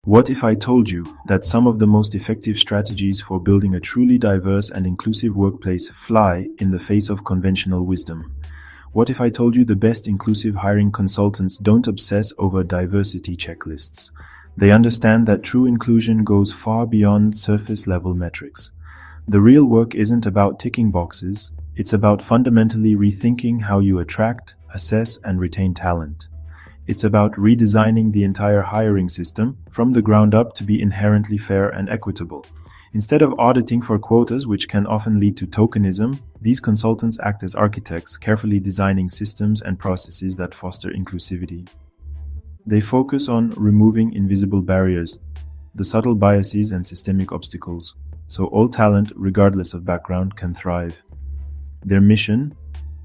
What if I told you that some of the most effective strategies for building a truly diverse and inclusive workplace fly in the face of conventional wisdom? What if I told you the best inclusive hiring consultants don't obsess over diversity checklists? They understand that true inclusion goes far beyond surface-level metrics. The real work isn't about ticking boxes, it's about fundamentally rethinking how you attract, assess, and retain talent. It's about redesigning the entire hiring system from the ground up to be inherently fair and equitable. Instead of auditing for quotas, which can often lead to tokenism, these consultants act as architects, carefully designing systems and processes that foster inclusivity. They focus on removing invisible barriers, the subtle biases and systemic obstacles, so all talent, regardless of background, can thrive. Their mission?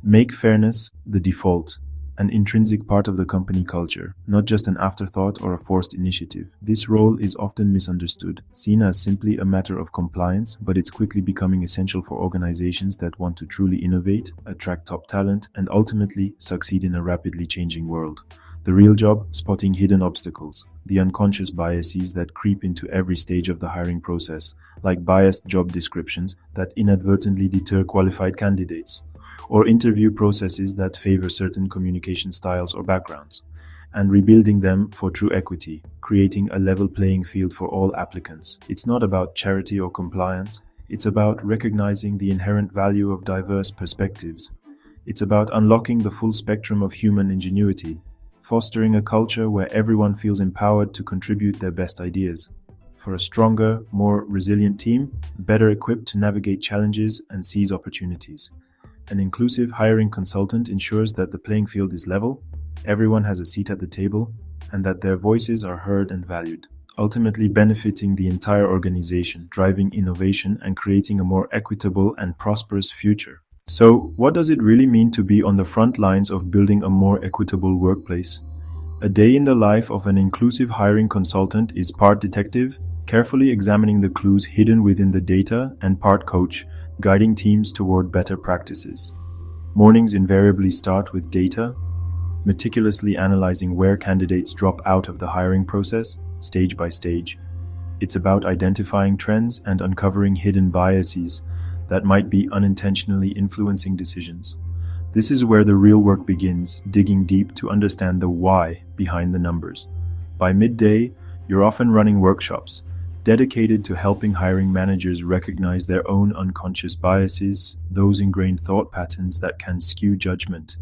Make fairness the default, an intrinsic part of the company culture, not just an afterthought or a forced initiative. This role is often misunderstood, seen as simply a matter of compliance, but it's quickly becoming essential for organizations that want to truly innovate, attract top talent, and ultimately succeed in a rapidly changing world. The real job? Spotting hidden obstacles, the unconscious biases that creep into every stage of the hiring process, like biased job descriptions that inadvertently deter qualified candidates, or interview processes that favor certain communication styles or backgrounds, and rebuilding them for true equity, creating a level playing field for all applicants. It's not about charity or compliance, it's about recognizing the inherent value of diverse perspectives. It's about unlocking the full spectrum of human ingenuity, fostering a culture where everyone feels empowered to contribute their best ideas. For a stronger, more resilient team, better equipped to navigate challenges and seize opportunities. An inclusive hiring consultant ensures that the playing field is level, everyone has a seat at the table, and that their voices are heard and valued, ultimately benefiting the entire organization, driving innovation, and creating a more equitable and prosperous future. So, what does it really mean to be on the front lines of building a more equitable workplace? A day in the life of an inclusive hiring consultant is part detective, carefully examining the clues hidden within the data, and part coach, guiding teams toward better practices. Mornings invariably start with data, meticulously analyzing where candidates drop out of the hiring process, stage by stage. It's about identifying trends and uncovering hidden biases that might be unintentionally influencing decisions. This is where the real work begins, digging deep to understand the why behind the numbers. By midday, you're often running workshops dedicated to helping hiring managers recognize their own unconscious biases, those ingrained thought patterns that can skew judgment.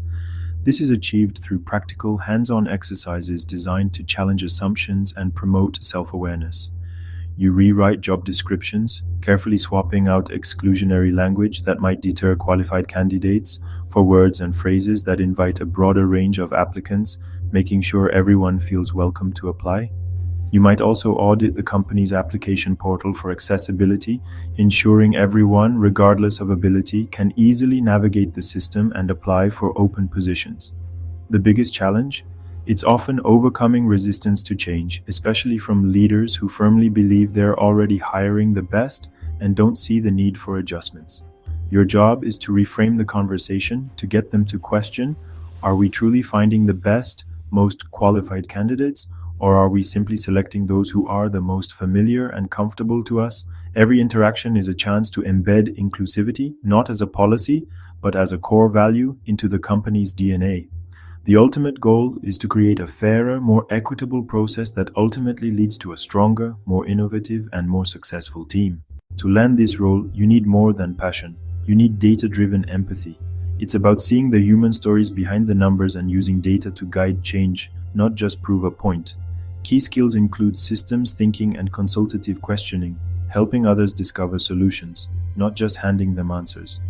This is achieved through practical, hands-on exercises designed to challenge assumptions and promote self-awareness. You rewrite job descriptions, carefully swapping out exclusionary language that might deter qualified candidates for words and phrases that invite a broader range of applicants, making sure everyone feels welcome to apply. You might also audit the company's application portal for accessibility, ensuring everyone, regardless of ability, can easily navigate the system and apply for open positions. The biggest challenge? It's often overcoming resistance to change, especially from leaders who firmly believe they're already hiring the best and don't see the need for adjustments. Your job is to reframe the conversation, to get them to question, are we truly finding the best, most qualified candidates? Or are we simply selecting those who are the most familiar and comfortable to us? Every interaction is a chance to embed inclusivity, not as a policy, but as a core value into the company's DNA. The ultimate goal is to create a fairer, more equitable process that ultimately leads to a stronger, more innovative, and more successful team. To land this role, you need more than passion. You need data-driven empathy. It's about seeing the human stories behind the numbers and using data to guide change, not just prove a point. Key skills include systems thinking and consultative questioning, helping others discover solutions, not just handing them answers.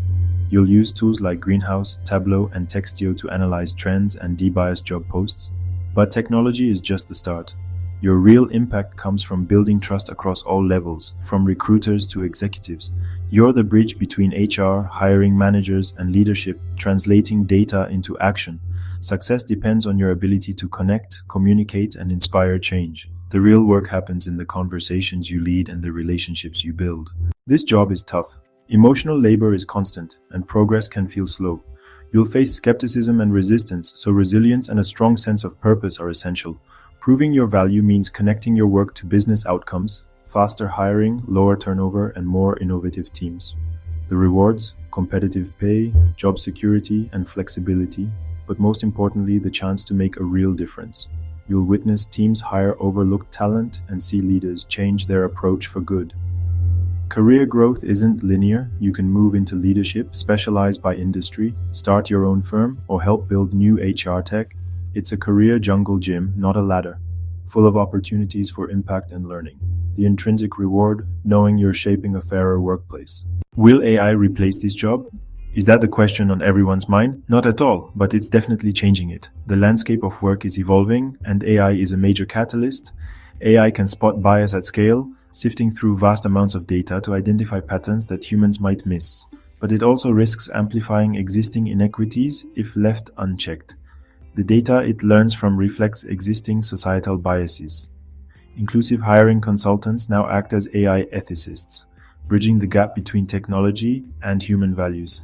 You'll use tools like Greenhouse, Tableau, and Textio to analyze trends and debias job posts. But technology is just the start. Your real impact comes from building trust across all levels, from recruiters to executives. You're the bridge between HR, hiring managers, and leadership, translating data into action. Success depends on your ability to connect, communicate, and inspire change. The real work happens in the conversations you lead and the relationships you build. This job is tough. Emotional labor is constant, and progress can feel slow. You'll face skepticism and resistance, so resilience and a strong sense of purpose are essential. Proving your value means connecting your work to business outcomes, faster hiring, lower turnover, and more innovative teams. The rewards, competitive pay, job security, and flexibility, but most importantly, the chance to make a real difference. You'll witness teams hire overlooked talent and see leaders change their approach for good. Career growth isn't linear. You can move into leadership, specialize by industry, start your own firm, or help build new HR tech. It's a career jungle gym, not a ladder, full of opportunities for impact and learning. The intrinsic reward, knowing you're shaping a fairer workplace. Will AI replace this job? Is that the question on everyone's mind? Not at all, but it's definitely changing it. The landscape of work is evolving, and AI is a major catalyst. AI can spot bias at scale, sifting through vast amounts of data to identify patterns that humans might miss. But it also risks amplifying existing inequities if left unchecked. The data it learns from reflects existing societal biases. Inclusive hiring consultants now act as AI ethicists, bridging the gap between technology and human values.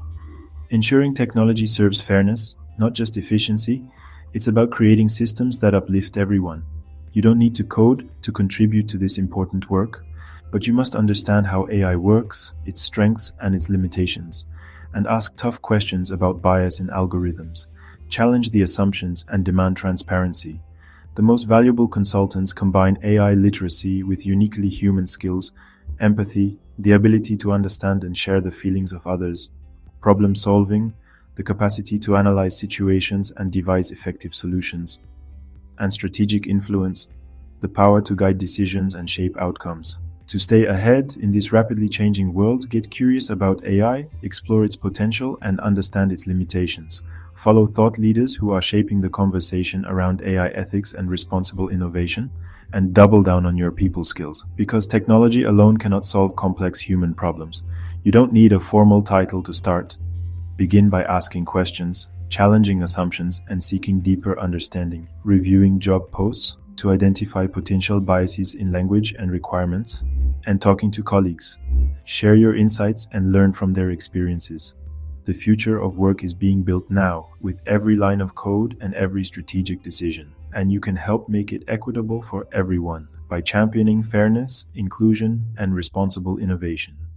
Ensuring technology serves fairness, not just efficiency, it's about creating systems that uplift everyone. You don't need to code to contribute to this important work, but you must understand how AI works, its strengths and its limitations, and ask tough questions about bias in algorithms. Challenge the assumptions and demand transparency. The most valuable consultants combine AI literacy with uniquely human skills, empathy, the ability to understand and share the feelings of others, problem solving, the capacity to analyze situations and devise effective solutions, and strategic influence, the power to guide decisions and shape outcomes. To stay ahead in this rapidly changing world, get curious about AI, explore its potential, and understand its limitations. Follow thought leaders who are shaping the conversation around AI ethics and responsible innovation, and double down on your people skills. Because technology alone cannot solve complex human problems. You don't need a formal title to start. Begin by asking questions, challenging assumptions, and seeking deeper understanding. Reviewing job posts to identify potential biases in language and requirements, and talking to colleagues. Share your insights and learn from their experiences. The future of work is being built now, with every line of code and every strategic decision. And you can help make it equitable for everyone by championing fairness, inclusion, and responsible innovation.